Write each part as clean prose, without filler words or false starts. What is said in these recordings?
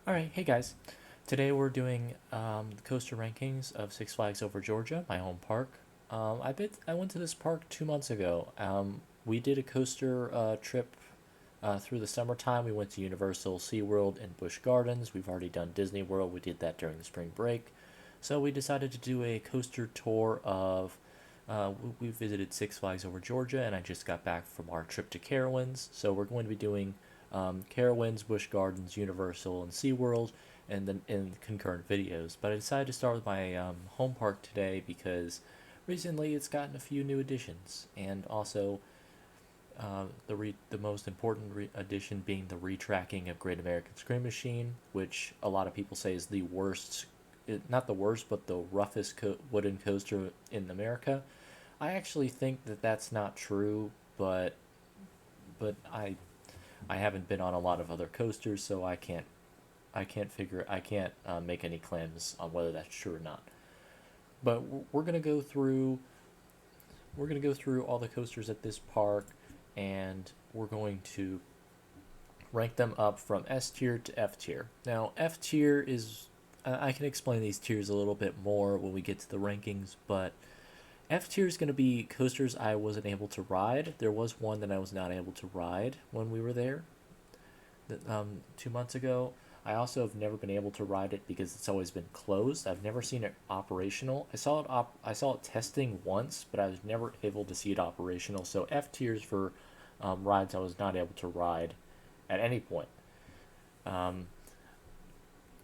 Alright, hey guys. Today we're doing the coaster rankings of Six Flags Over Georgia, my home park. I went to this park 2 months ago. We did a coaster trip through the summertime. We went to Universal, SeaWorld, and Busch Gardens. We've already done Disney World. We did that during the spring break. So we decided to do a coaster tour of. We visited Six Flags Over Georgia, and I just got back from our trip to Carowinds. So we're going to be doing Carowinds, Busch Gardens, Universal, and SeaWorld, and then in concurrent videos. But I decided to start with my home park today because recently it's gotten a few new additions, and also the most important addition being the retracking of Great American Scream Machine, which a lot of people say is the worst, not the worst, but the roughest wooden coaster in America. I actually think that that's not true, but I haven't been on a lot of other coasters, so I can't make any claims on whether that's true or not. But we're gonna go through all the coasters at this park, and we're going to rank them up from S tier to F tier. Now, F tier is I can explain these tiers a little bit more when we get to the rankings, but F tier is going to be coasters I wasn't able to ride. There was one that I was not able to ride when we were there 2 months ago. I also have never been able to ride it because it's always been closed. I've never seen it operational. I saw it testing once, but I was never able to see it operational. So F tiers for rides I was not able to ride at any point. Um,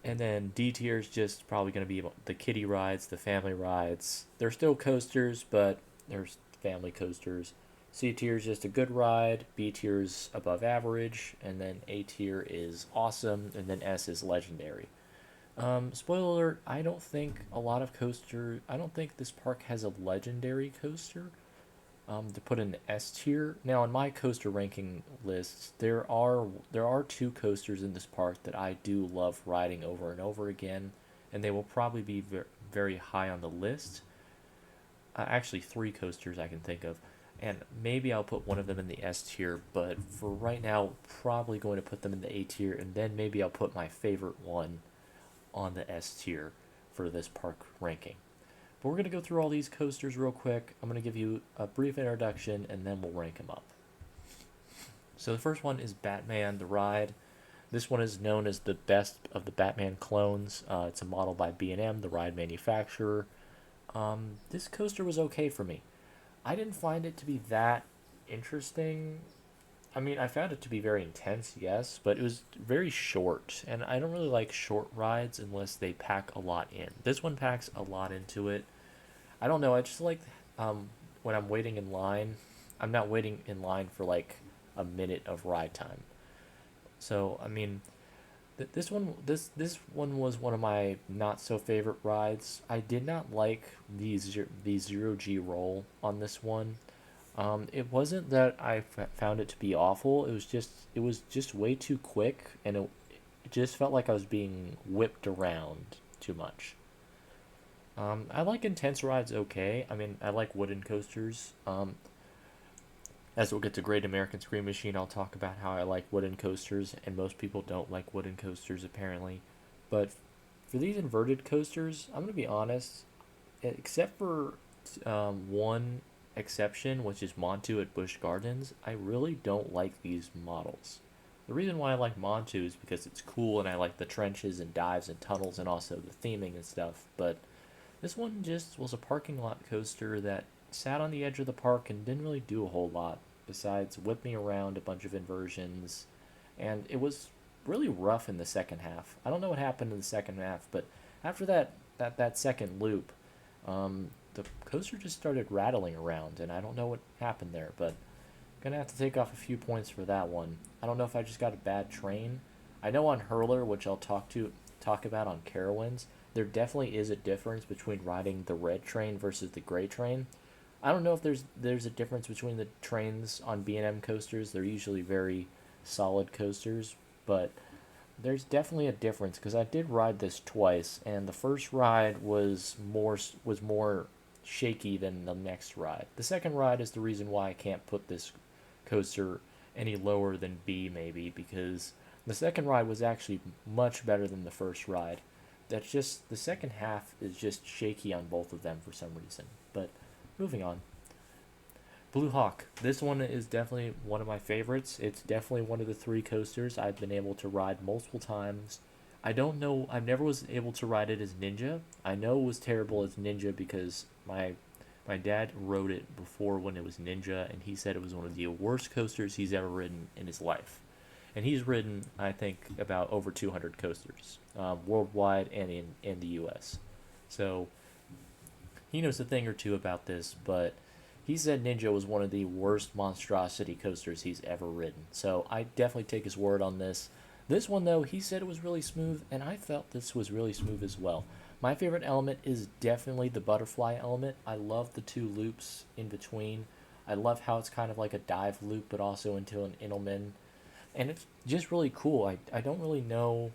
and then D tier is just probably going to be the kiddie rides, the family rides. They're still coasters, but there's family coasters. C tier is just a good ride. B tier is above average, and then A tier is awesome, and then S is legendary. Spoiler alert: I don't think this park has a legendary coaster. To put in the S tier. Now, in my coaster ranking lists, there are two coasters in this park that I do love riding over and over again, and they will probably be very high on the list. Actually, three coasters I can think of, and maybe I'll put one of them in the S tier. But for right now, probably going to put them in the A tier, and then maybe I'll put my favorite one on the S tier for this park ranking. But we're going to go through all these coasters real quick. I'm going to give you a brief introduction and then we'll rank them up. So the first one is Batman the Ride. This one is known as the best of the Batman clones. It's a model by B&M, the ride manufacturer. This coaster was okay for me. I didn't find it to be that interesting. I mean, I found it to be very intense, yes, but it was very short, and I don't really like short rides unless they pack a lot in. This one packs a lot into it. I don't know. I just like when I'm waiting in line. I'm not waiting in line for like a minute of ride time. So I mean, this one was one of my not so favorite rides. I did not like the zero G roll on this one. It wasn't that found it to be awful. It was just way too quick, and it just felt like I was being whipped around too much. I like intense rides okay. I mean, I like wooden coasters. As we'll get to Great American Scream Machine, I'll talk about how I like wooden coasters, and most people don't like wooden coasters apparently. But for these inverted coasters, I'm gonna be honest. Except for one exception, which is Montu at Busch Gardens, I really don't like these models. The reason why I like Montu is because it's cool and I like the trenches and dives and tunnels and also the theming and stuff. But this one just was a parking lot coaster that sat on the edge of the park and didn't really do a whole lot besides whip me around a bunch of inversions. And it was really rough in the second half. I don't know what happened in the second half, but after that second loop, the coaster just started rattling around, and I don't know what happened there, but gonna have to take off a few points for that one. I don't know if I just got a bad train. I know on Hurler, which I'll talk about on Carowinds, there definitely is a difference between riding the red train versus the gray train. I don't know if there's a difference between the trains on B&M coasters. They're usually very solid coasters, but there's definitely a difference because I did ride this twice, and the first ride was more shaky than the next ride. The second ride is the reason why I can't put this coaster any lower than B maybe because The second ride was actually much better than the first ride. That's just the second half is just shaky on both of them for some reason. But moving on. Blue Hawk. This one is definitely one of my favorites. It's definitely one of the three coasters I've been able to ride multiple times. I don't know. I've never was able to ride it as Ninja. I know it was terrible as Ninja because my dad rode it before when it was Ninja, and he said it was one of the worst coasters he's ever ridden in his life. And he's ridden, I think, about over 200 coasters worldwide and in the U.S. So he knows a thing or two about this, but he said Ninja was one of the worst monstrosity coasters he's ever ridden. So I definitely take his word on this. This one, though, he said it was really smooth, and I felt this was really smooth as well. My favorite element is definitely the butterfly element. I love the two loops in between. I love how it's kind of like a dive loop, but also into an Intelman. And it's just really cool. I don't really know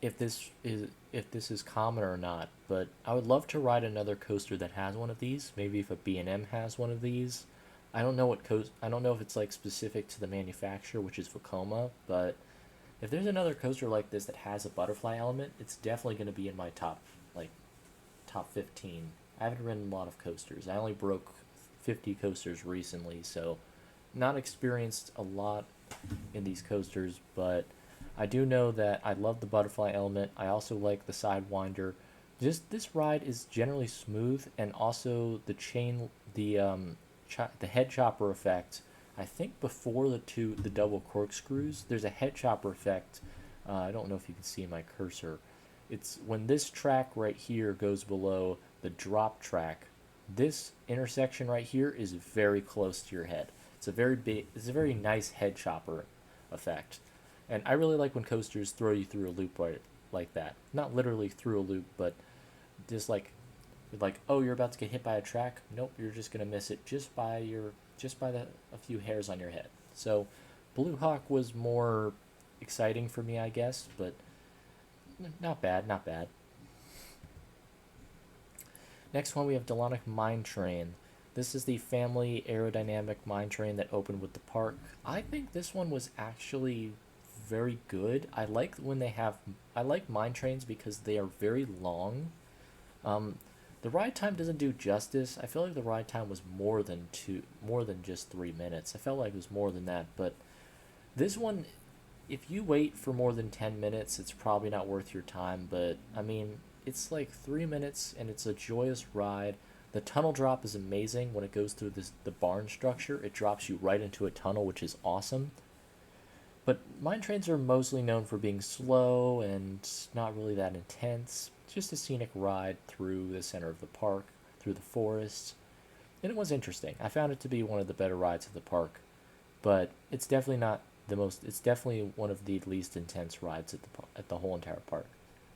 if this is common or not, but I would love to ride another coaster that has one of these. Maybe if a B&M has one of these. I don't know if it's like specific to the manufacturer, which is Vekoma, but if there's another coaster like this that has a butterfly element, it's definitely going to be in my like top 15. I haven't ridden a lot of coasters. I only broke 50 coasters recently, so not experienced a lot in these coasters, but I do know that I love the butterfly element. I also like the sidewinder. Just this ride is generally smooth, and also the head chopper effect. I think before the double corkscrews, there's a head chopper effect. I don't know if you can see my cursor. It's when this track right here goes below the drop track. This intersection right here is very close to your head. It's a very nice head chopper effect. And I really like when coasters throw you through a loop like that. Not literally through a loop, but just like oh, you're about to get hit by a track. Nope, you're just gonna miss it just by a few hairs on your head. So Blue Hawk was more exciting for me, I guess, but not bad, not bad. Next one we have Delonic Mine Train. This is the family aerodynamic mine train that opened with the park. I think this one was actually very good. I like mine trains because they are very long. Um, the ride time doesn't do justice. I feel like the ride time was more than just 3 minutes. I felt like it was more than that, but this one, if you wait for more than 10 minutes, it's probably not worth your time. But I mean, it's like 3 minutes, and it's a joyous ride. The tunnel drop is amazing when it goes through the barn structure. It drops you right into a tunnel, which is awesome. But mine trains are mostly known for being slow and not really that intense. Just a scenic ride through the center of the park, through the forests. And it was interesting. I found it to be one of the better rides of the park. But it's definitely not it's definitely one of the least intense rides at the whole entire park.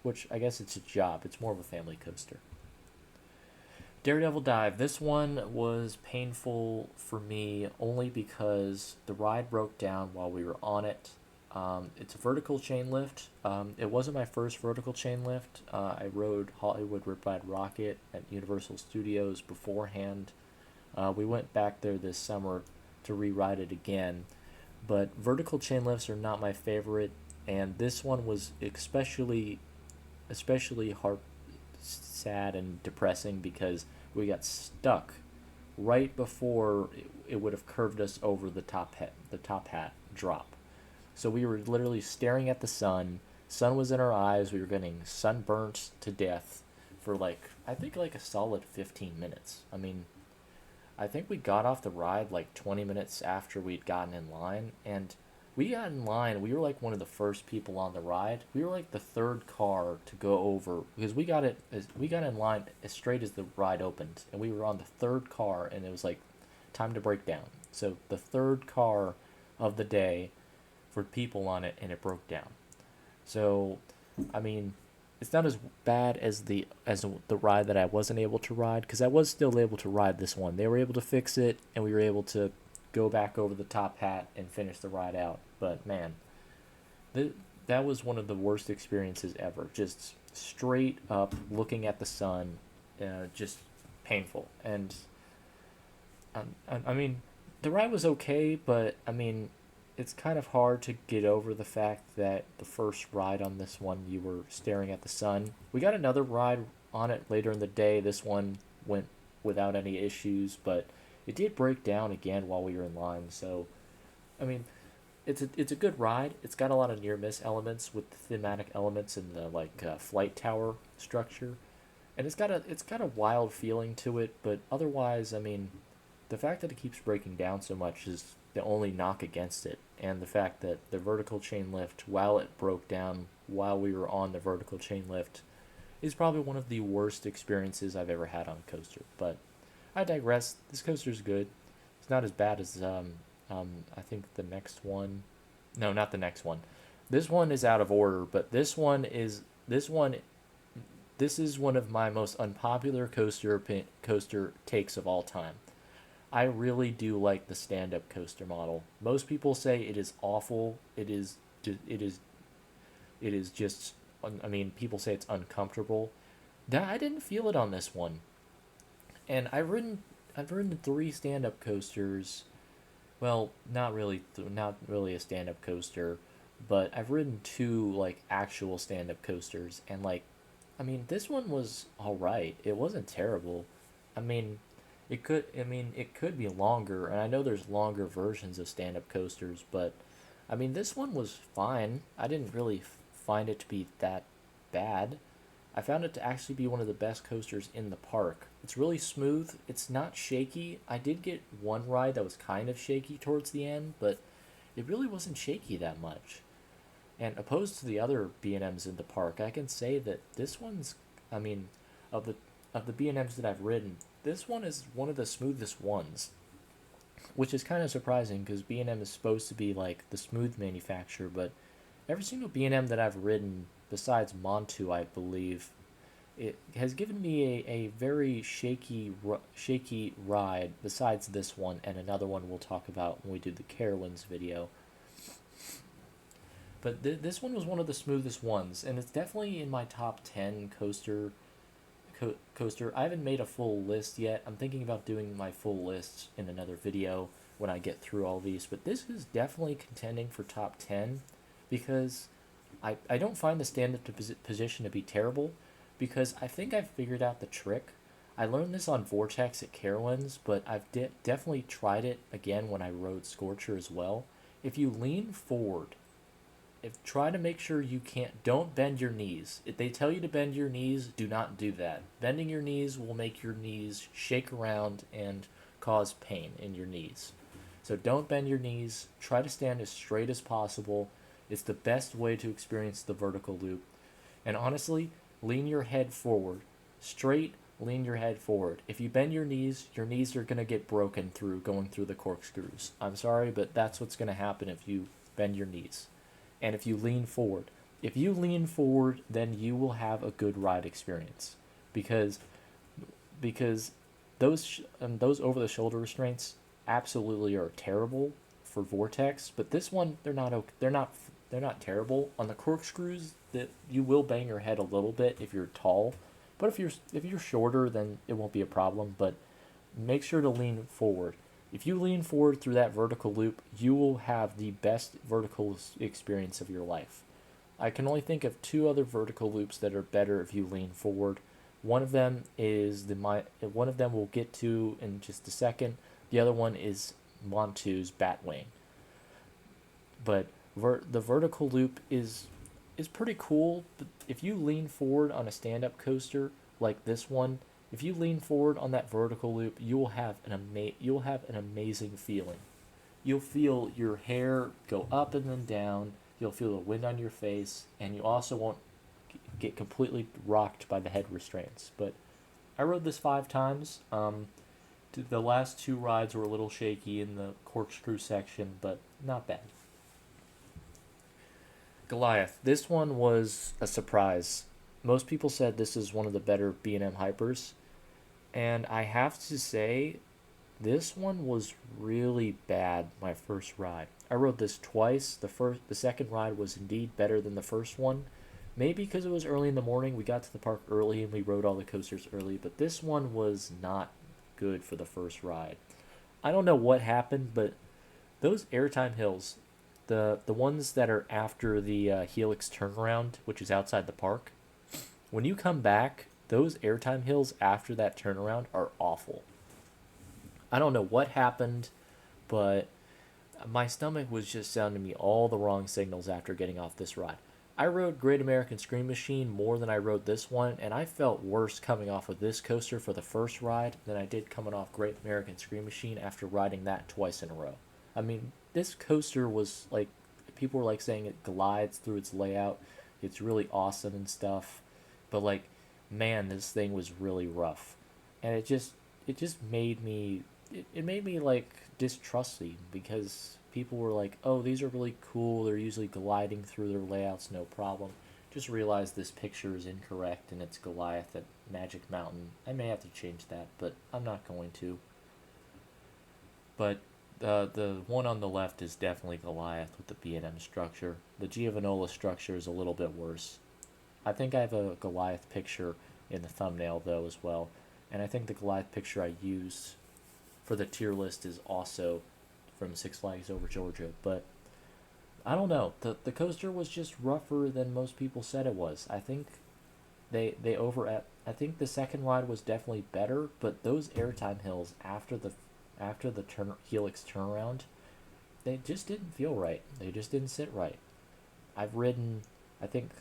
Which I guess it's a job. It's more of a family coaster. Daredevil Dive. This one was painful for me only because the ride broke down while we were on it. It's a vertical chain lift. It wasn't my first vertical chain lift. I rode Hollywood Riptide Rocket at Universal Studios beforehand. We went back there this summer to re-ride it again. But vertical chain lifts are not my favorite, and this one was especially hard, sad and depressing because we got stuck right before it would have curved us over the top hat drop. So we were literally staring at the sun. Sun was in our eyes. We were getting sunburnt to death for I think like a solid 15 minutes. I mean, I think we got off the ride like 20 minutes after we'd gotten in line, and we got in line. We were like one of the first people on the ride. We were like the third car to go over because we got in line as straight as the ride opened, and we were on the third car, and it was like time to break down. So the third car of the day for people on it, and it broke down. So, I mean, it's not as bad as the ride that I wasn't able to ride because I was still able to ride this one. They were able to fix it, and we were able to go back over the top hat and finish the ride out. But man, that was one of the worst experiences ever. Just straight up looking at the sun, just painful. And I mean, the ride was okay, but I mean, it's kind of hard to get over the fact that the first ride on this one you were staring at the sun. We got another ride on it later in the day. This one went without any issues, but it did break down again while we were in line. So, I mean, it's a good ride. It's got a lot of near miss elements with the thematic elements and the flight tower structure, and it's got a wild feeling to it. But otherwise, I mean, the fact that it keeps breaking down so much is the only knock against it, and the fact that the vertical chain lift, while it broke down while we were on the vertical chain lift, is probably one of the worst experiences I've ever had on a coaster. But I digress. This coaster's good. It's not as bad as I think the next one. No, not the next one. This one is out of order, but this is one of my most unpopular coaster takes of all time. I really do like the stand-up coaster model. Most people say it is awful. It is just. I mean, people say it's uncomfortable. I didn't feel it on this one, and I've ridden three stand-up coasters. Well, not really a stand-up coaster, but I've ridden two like actual stand-up coasters, and I mean, this one was all right. It wasn't terrible. I mean, it could be longer, and I know there's longer versions of stand-up coasters, but I mean, this one was fine. I didn't really find it to be that bad. I found it to actually be one of the best coasters in the park. It's really smooth. It's not shaky. I did get one ride that was kind of shaky towards the end, but it really wasn't shaky that much. And opposed to the other B&Ms in the park, I can say that this one's, I mean, of the B&Ms that I've ridden, this one is one of the smoothest ones, which is kind of surprising because B&M is supposed to be like the smooth manufacturer, but every single B&M that I've ridden, besides Montu, I believe, it has given me a very shaky ride. Besides this one and another one we'll talk about when we do the Carowinds video, but this one was one of the smoothest ones, and it's definitely in my top 10 coaster. I haven't made a full list yet. I'm thinking about doing my full list in another video when I get through all these, but this is definitely contending for top 10 because I don't find the stand-up position to be terrible because I think I've figured out the trick. I learned this on Vortex at Carowinds, but I've definitely tried it again when I rode Scorcher as well. If you lean forward, try to make sure you don't bend your knees. If they tell you to bend your knees, do not do that. Bending your knees will make your knees shake around and cause pain in your knees. So don't bend your knees. Try to stand as straight as possible. It's the best way to experience the vertical loop. And honestly, lean your head forward. Straight, lean your head forward. If you bend your knees are going to get broken through going through the corkscrews. I'm sorry, but that's what's going to happen if you bend your knees. And if you lean forward. If you lean forward, then you will have a good ride experience. Because those over the shoulder restraints absolutely are terrible for Vortex, but this one they're not terrible. On the corkscrews, that you will bang your head a little bit if you're tall, but if you're shorter, then it won't be a problem. But make sure to lean forward. If you lean forward through that vertical loop, you will have the best vertical experience of your life. I can only think of two other vertical loops that are better if you lean forward. One of them we'll get to in just a second. The other one is Montu's Batwing. But the vertical loop is pretty cool. But if you lean forward on a stand-up coaster like this one, if you lean forward on that vertical loop, you'll have an amazing feeling. You'll feel your hair go up and then down. You'll feel the wind on your face, and you also won't get completely rocked by the head restraints. But I rode this 5 times. The last 2 rides were a little shaky in the corkscrew section, but not bad. Goliath. This one was a surprise. Most people said this is one of the better B&M hypers, and I have to say, this one was really bad my first ride. I rode this twice. The second ride was indeed better than the first one. Maybe because it was early in the morning, we got to the park early and we rode all the coasters early, but this one was not good for the first ride. I don't know what happened, but those airtime hills, the ones that are after the Helix turnaround, which is outside the park. When you come back, those airtime hills after that turnaround are awful. I don't know what happened, but my stomach was just sounding me all the wrong signals after getting off this ride. I rode Great American Scream Machine more than I rode this one, and I felt worse coming off of this coaster for the first ride than I did coming off Great American Scream Machine after riding that twice in a row. I mean, this coaster was like, people were like saying it glides through its layout. It's really awesome and stuff, but like, man, this thing was really rough, and it just it made me like distrusting because people were like, "Oh, these are really cool. They're usually gliding through their layouts, no problem." Just realized this picture is incorrect and it's Goliath at Magic Mountain. I may have to change that, but I'm not going to. But the one on the left is definitely Goliath with the B&M structure. The Giovanola structure is a little bit worse. I think I have a Goliath picture in the thumbnail though as well, and I think the Goliath picture I used for the tier list is also from Six Flags Over Georgia. But I don't know. The coaster was just rougher than most people said it was. I think they over. I think the second ride was definitely better, but those airtime hills after the Helix turnaround, they just didn't feel right. They just didn't sit right. I've ridden, I think,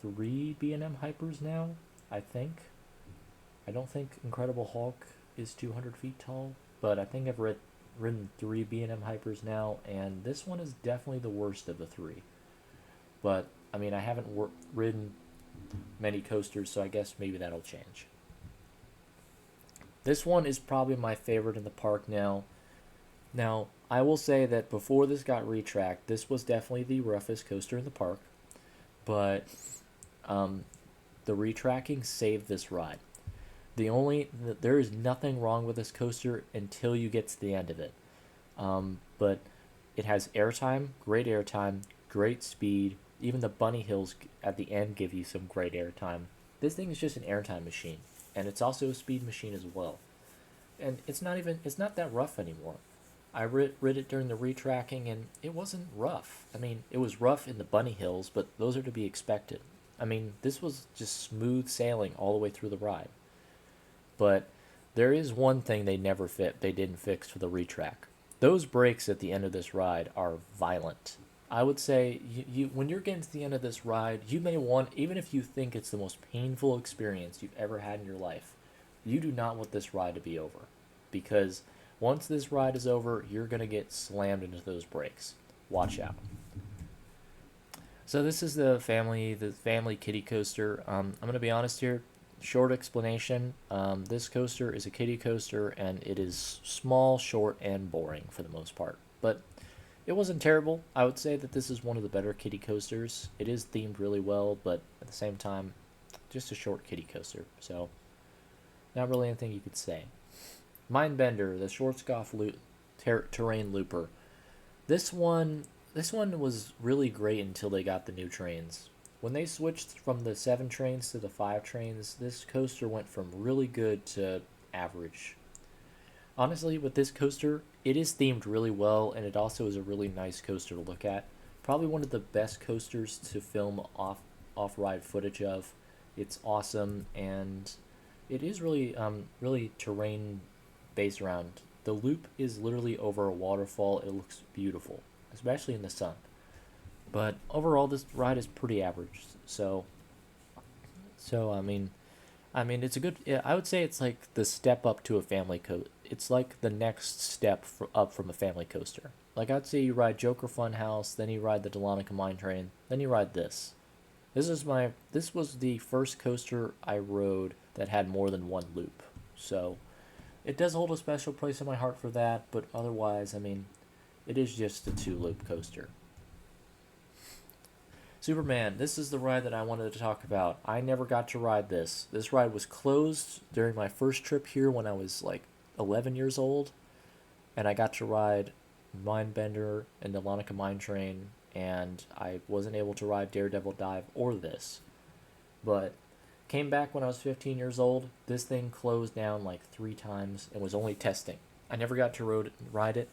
three B&M hypers now. I think. I don't think Incredible Hulk is 200 feet tall, but I think I've ridden three B&M hypers now, and this one is definitely the worst of the three. But I mean, I haven't ridden many coasters, so I guess maybe that'll change. This one is probably my favorite in the park now. Now, I will say that before this got retracked, this was definitely the roughest coaster in the park, but um, the retracking saved this ride. There is nothing wrong with this coaster until you get to the end of it. But it has airtime, great speed. Even the bunny hills at the end give you some great airtime. This thing is just an airtime machine, and it's also a speed machine as well. And it's not that rough anymore. I rid it during the retracking, and it wasn't rough. I mean, it was rough in the bunny hills, but those are to be expected. I mean, this was just smooth sailing all the way through the ride. But there is one thing they didn't fix for the retrack. Those brakes at the end of this ride are violent. I would say when you're getting to the end of this ride, you may want, even if you think it's the most painful experience you've ever had in your life, you do not want this ride to be over. Because once this ride is over, you're going to get slammed into those brakes. Watch out. So this is the family kiddie coaster. I'm going to be honest here. Short explanation. This coaster is a kiddie coaster, and it is small, short, and boring for the most part. But it wasn't terrible. I would say that this is one of the better kiddie coasters. It is themed really well, but at the same time, just a short kiddie coaster. So, not really anything you could say. Mindbender, the Schwarzkopf terrain looper. This one, this one was really great until they got the new trains. When they switched from the 7 trains to the 5 trains, this coaster went from really good to average. Honestly, with this coaster, it is themed really well, and it also is a really nice coaster to look at. Probably one of the best coasters to film off ride footage of. It's awesome, and it is really terrain based around. The loop is literally over a waterfall. It looks beautiful, especially in the sun. But overall, this ride is pretty average. So I mean, it's a good. Yeah, I would say it's like the step up to a family It's like the next step up from a family coaster. Like I'd say you ride Joker Funhouse, then you ride the Delonica Mine Train, then you ride this. This was the first coaster I rode that had more than one loop. So it does hold a special place in my heart for that. But otherwise, I mean, it is just a 2 loop coaster. Superman, this is the ride that I wanted to talk about. I never got to ride this. This ride was closed during my first trip here when I was like 11 years old, and I got to ride Mindbender and the Lonica Mine Train, and I wasn't able to ride Daredevil Dive or this. But came back when I was 15 years old. This thing closed down like 3 times and was only testing. I never got to ride it.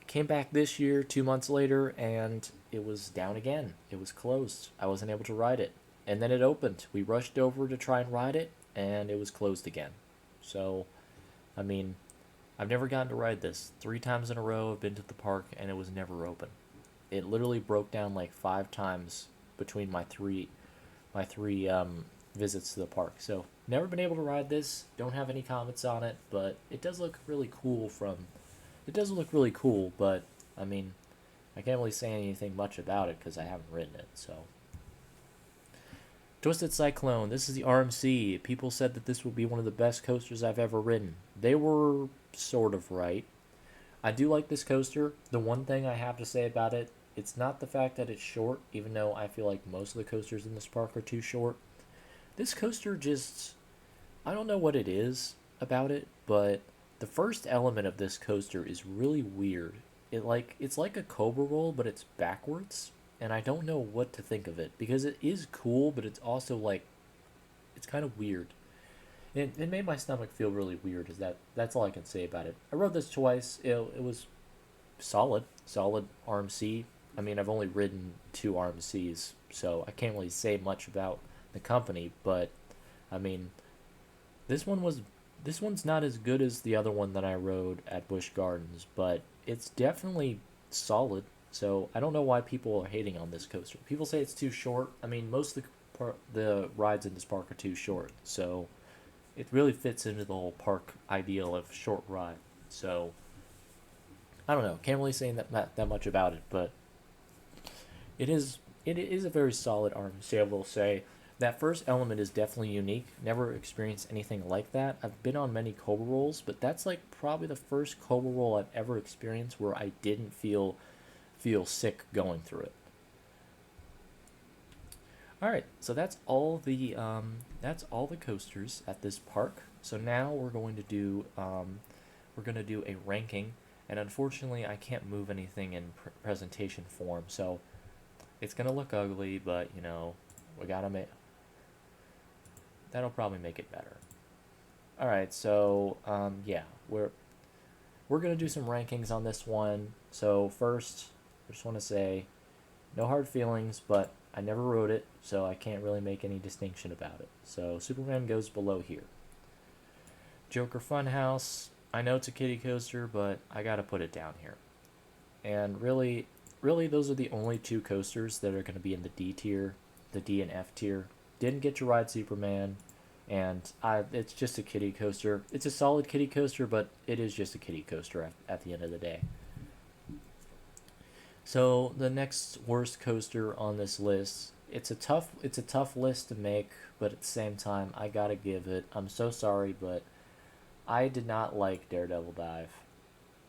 Came back this year, 2 months later, and it was down again. It was closed. I wasn't able to ride it. And then it opened. We rushed over to try and ride it, and it was closed again. So, I mean, I've never gotten to ride this. 3 times in a row I've been to the park, and it was never open. It literally broke down like 5 times between my three visits to the park. So never been able to ride this. Don't have any comments on it, but it does look really cool. It does look really cool, but I mean, I can't really say anything much about it because I haven't ridden it. So Twisted Cyclone. This is the RMC. People said that this would be one of the best coasters I've ever ridden. They were sort of right. I do like this coaster. The one thing I have to say about it, it's not the fact that it's short, even though I feel like most of the coasters in this park are too short. This coaster just, I don't know what it is about it, but the first element of this coaster is really weird. It's like a Cobra roll, but it's backwards, and I don't know what to think of it because it is cool, but it's also like it's kind of weird. It made my stomach feel really weird. That's all I can say about it. I rode this twice. It was solid RMC. I mean, I've only ridden 2 RMCs, so I can't really say much about the company. But I mean, this one was this one's not as good as the other one that I rode at Busch Gardens, but it's definitely solid. So I don't know why people are hating on this coaster. People say it's too short. I mean, most of the rides in this park are too short. So it really fits into the whole park ideal of short ride. So I don't know. Can't really say that much about it, but it is a very solid RMC. I will say that first element is definitely unique. Never experienced anything like that. I've been on many Cobra rolls, but that's like probably the first Cobra roll I've ever experienced where I didn't feel sick going through it. All right, so that's all the coasters at this park. So now we're going to do a ranking, and unfortunately I can't move anything in presentation form, so it's going to look ugly, but you know, we got to make that'll probably make it better. All right, so yeah, we're going to do some rankings on this one. So first, I just want to say no hard feelings, but I never wrote it, so I can't really make any distinction about it. So Superman goes below here. Joker Funhouse, I know it's a kiddie coaster, but I gotta put it down here. And really, those are the only 2 coasters that are going to be in the D tier, the D and F tier. Didn't get to ride Superman, and it's just a kiddie coaster. It's a solid kiddie coaster, but it is just a kiddie coaster at the end of the day. So the next worst coaster on this list, it's a tough list to make, but at the same time, I gotta give it. I'm so sorry, but I did not like Daredevil Dive,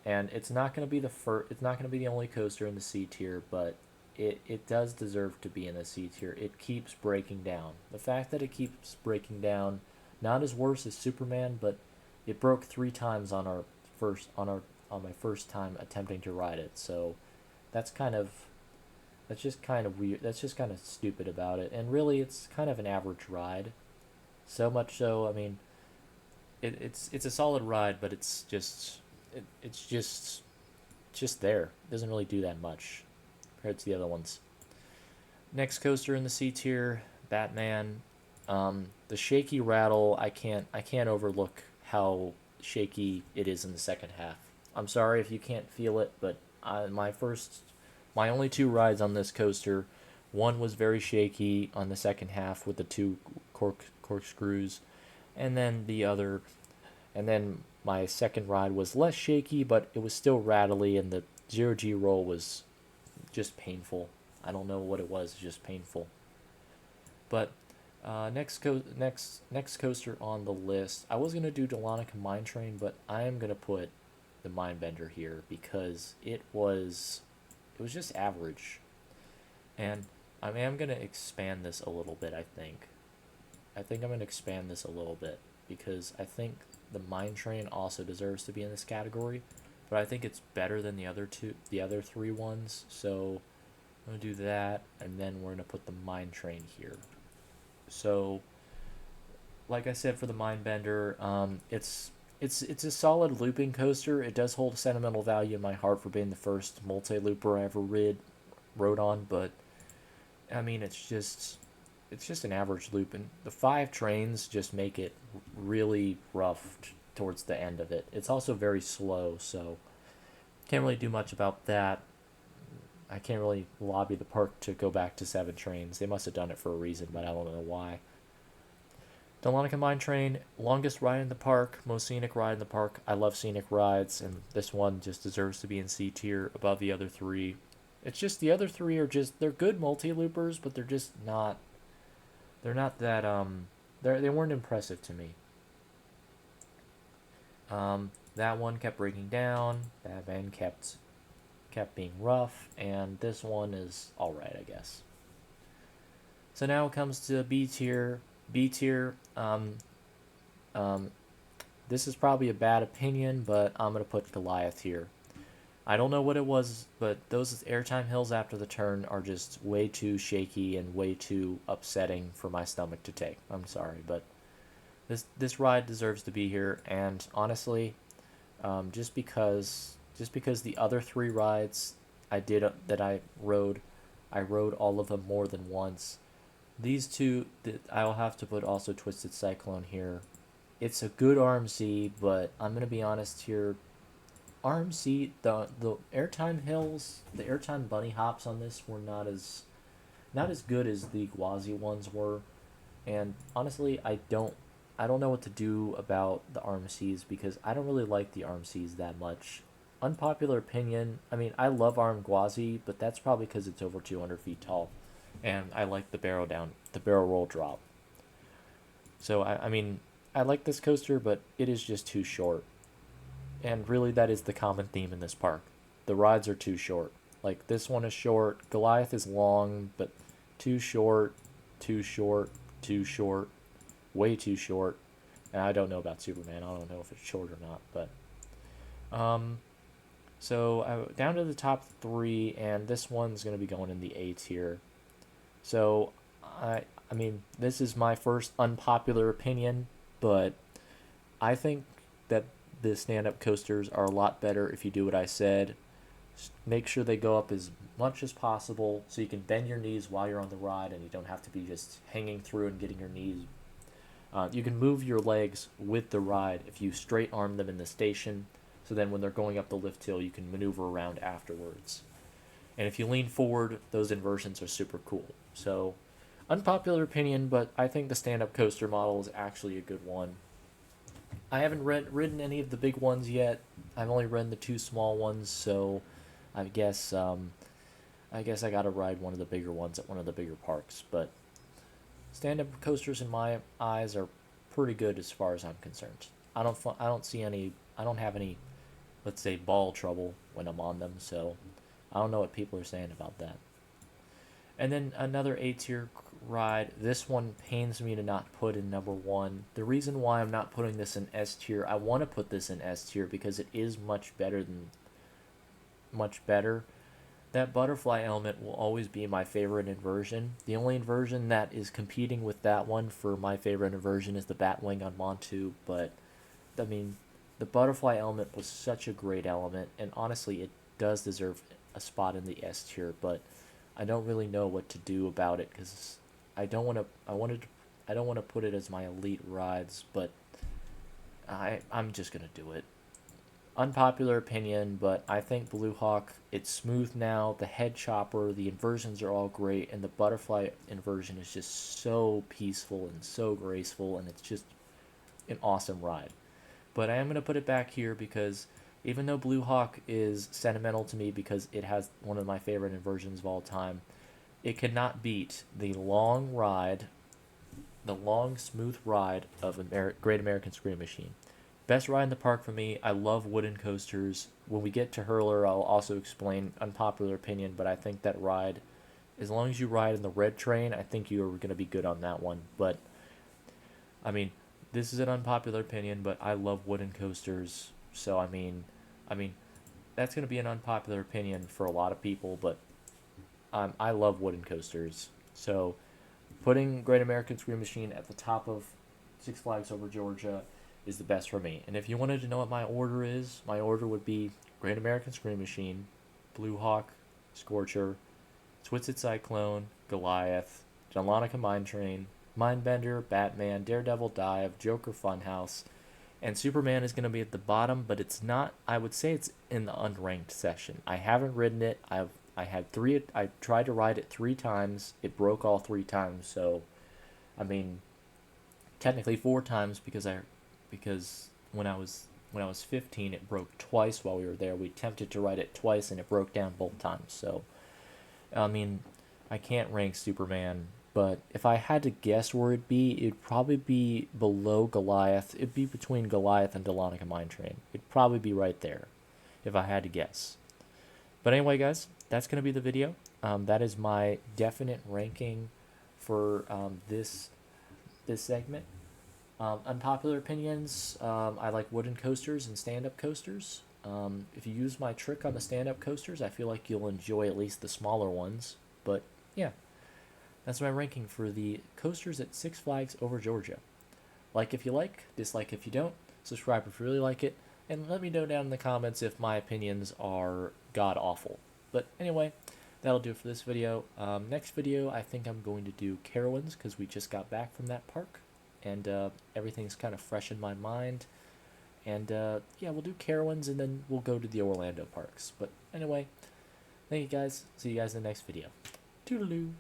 and it's not gonna be the first. It's not gonna be the only coaster in the C tier, but it does deserve to be in the C tier. It keeps breaking down. The fact that it keeps breaking down, not as worse as Superman, but it broke 3 times on my first time attempting to ride it. So that's kind of that's just kind of weird. That's just kind of stupid about it. And really, it's kind of an average ride. So much so, I mean, it's a solid ride, but it's just there. It doesn't really do that much compared to the other ones. Next coaster in the C tier, Batman. The shaky rattle, I can't overlook how shaky it is in the second half. I'm sorry if you can't feel it, but my only 2 rides on this coaster, one was very shaky on the second half with the 2 corkscrews, and then my second ride was less shaky, but it was still rattly, and the 0G roll was just painful. I don't know what it was, just painful. But next coaster on the list, I was gonna do Delonica Mine Train, but I am gonna put the Mindbender here because it was just average, and I mean I'm gonna expand this a little bit. I think I'm gonna expand this a little bit because I think the Mine Train also deserves to be in this category, but I think it's better than the other 3 ones. So I'm gonna do that, and then we're gonna put the Mine Train here. So, like I said, for the Mindbender, It's a solid looping coaster. It does hold a sentimental value in my heart for being the first multi-looper I ever rode on, but I mean it's just an average loop, and the five trains just make it really rough towards the end of it. It's also very slow, so can't really do much about that. I can't really lobby the park to go back to seven trains. They must have done it for a reason, but I don't know why. Dahlonega Mine Train, longest ride in the park, most scenic ride in the park. I love scenic rides, and this one just deserves to be in C tier above the other three. It's just the other three are just they're good multi loopers, but they're not that they weren't impressive to me. That one kept breaking down. That van kept being rough, and this one is all right, I guess. So now it comes to B tier. B tier. Um, this is probably a bad opinion, but I'm gonna put Goliath here. I don't know what it was, but those airtime hills after the turn are just way too shaky and way too upsetting for my stomach to take. I'm sorry, but this ride deserves to be here. And honestly, just because the other three rides I did that I rode all of them more than once. These two, I'll have to put also Twisted Cyclone here. It's a good RMC, but I'm gonna be honest here. RMC, the airtime hills, the airtime bunny hops on this were not as good as the Gwazi ones were, and honestly, I don't know what to do about the RMCs because I don't really like the RMCs that much. Unpopular opinion. I mean, I love Arm Gwazi, but that's probably because it's over 200 feet tall, and I like the barrel roll drop. So I mean, I like this coaster, but it is just too short. And really, that is the common theme in this park. The rides are too short. Like, this one is short. Goliath is long, but too short, too short, too short, way too short. And I don't know about Superman. I don't know if it's short or not. But, down to the top three, and this one's going to be going in the A tier. So, I mean, this is my first unpopular opinion, but I think that the stand-up coasters are a lot better if you do what I said. Make sure they go up as much as possible so you can bend your knees while you're on the ride and you don't have to be just hanging through and getting your knees. You can move your legs with the ride if you straight arm them in the station, so then when they're going up the lift hill, you can maneuver around afterwards. And if you lean forward, those inversions are super cool. So, unpopular opinion, but I think the stand-up coaster model is actually a good one. I haven't ridden any of the big ones yet. I've only ridden the two small ones, so I guess I guess I gotta ride one of the bigger ones at one of the bigger parks. But stand-up coasters in my eyes are pretty good as far as I'm concerned. I don't see any I don't have any, let's say, ball trouble when I'm on them. So I don't know what people are saying about that. And then another A tier ride. This one pains me to not put in number one. The reason why I'm not putting this in S tier, I want to put this in S tier because it is much better. That butterfly element will always be my favorite inversion. The only inversion that is competing with that one for my favorite inversion is the Batwing on Montu, but I mean, the butterfly element was such a great element, and honestly, it does deserve a spot in the S tier, but I don't really know what to do about it because I don't want to. I don't want to put it as my elite rides, but I'm just gonna do it. Unpopular opinion, but I think Blue Hawk, it's smooth now. The head chopper, the inversions are all great, and the butterfly inversion is just so peaceful and so graceful, and it's just an awesome ride. But I am going to put it back here because even though Blue Hawk is sentimental to me because it has one of my favorite inversions of all time, it cannot beat the long, smooth ride of Great American Scream Machine. Best ride in the park for me. I love wooden coasters. When we get to Hurler, I'll also explain unpopular opinion, but I think that ride, as long as you ride in the red train, I think you are going to be good on that one. But I mean, this is an unpopular opinion, but I love wooden coasters. So I mean, that's going to be an unpopular opinion for a lot of people, but I love wooden coasters. So putting Great American Scream Machine at the top of Six Flags Over Georgia is the best for me. And if you wanted to know what my order is, my order would be Great American Scream Machine, Blue Hawk, Scorcher, Twisted Cyclone, Goliath, Jalonica Mine Train, Mindbender, Batman, Daredevil Dive, Joker Funhouse, and Superman is going to be at the bottom, but it's not. I would say it's in the unranked section. I haven't ridden it. I had three. I tried to ride it 3 times. It broke all 3 times. So, I mean, technically 4 times because when I was 15, it broke twice while we were there. We attempted to ride it twice, and it broke down both times. So, I mean, I can't rank Superman, but if I had to guess where it'd probably be below Goliath. It'd be between Goliath and Dahlonega Mine Train. It'd probably be right there, if I had to guess. But anyway, guys, that's going to be the video. That is my definite ranking for this segment. Unpopular opinions, I like wooden coasters and stand-up coasters. If you use my trick on the stand-up coasters, I feel like you'll enjoy at least the smaller ones. But yeah, that's my ranking for the coasters at Six Flags Over Georgia. Like if you like, dislike if you don't, subscribe if you really like it, and let me know down in the comments if my opinions are god-awful. But anyway, that'll do it for this video. Next video, I think I'm going to do Carowinds, because we just got back from that park, and everything's kind of fresh in my mind. And yeah, we'll do Carowinds, and then we'll go to the Orlando parks. But anyway, thank you guys. See you guys in the next video. Toodaloo.